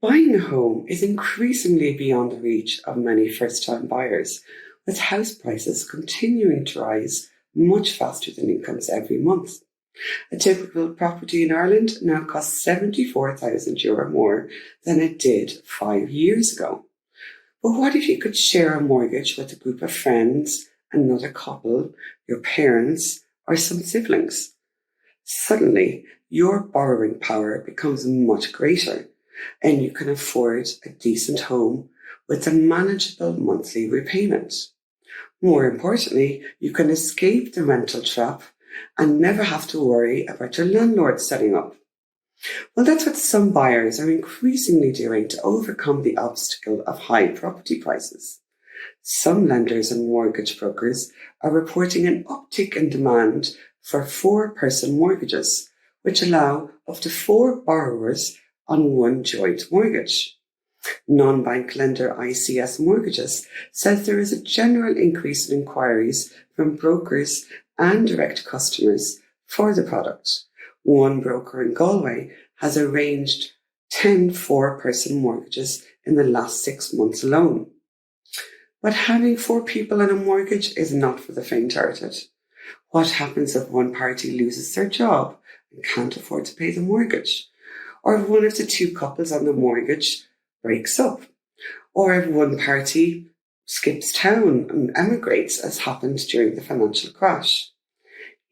Buying a home is increasingly beyond the reach of many first-time buyers, with house prices continuing to rise much faster than incomes every month. A typical property in Ireland now costs €74,000 more than it did 5 years ago. But what if you could share a mortgage with a group of friends, another couple, your parents, or some siblings? Suddenly, your borrowing power becomes much greater, and you can afford a decent home with a manageable monthly repayment. More importantly, you can escape the rental trap and never have to worry about your landlord setting up. Well, that's what some buyers are increasingly doing to overcome the obstacle of high property prices. Some lenders and mortgage brokers are reporting an uptick in demand for 4-person mortgages, which allow up to 4 borrowers on one joint mortgage. Non-bank lender ICS Mortgages says there is a general increase in inquiries from brokers and direct customers for the product. One broker in Galway has arranged 10 4-person mortgages in the last 6 months alone. But having 4 people on a mortgage is not for the faint-hearted. What happens if one party loses their job and can't afford to pay the mortgage? Or if one of the 2 couples on the mortgage breaks up? Or if one party skips town and emigrates, as happened during the financial crash?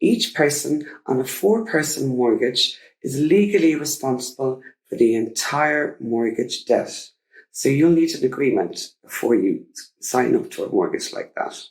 Each person on a 4-person mortgage is legally responsible for the entire mortgage debt. So you'll need an agreement before you sign up to a mortgage like that.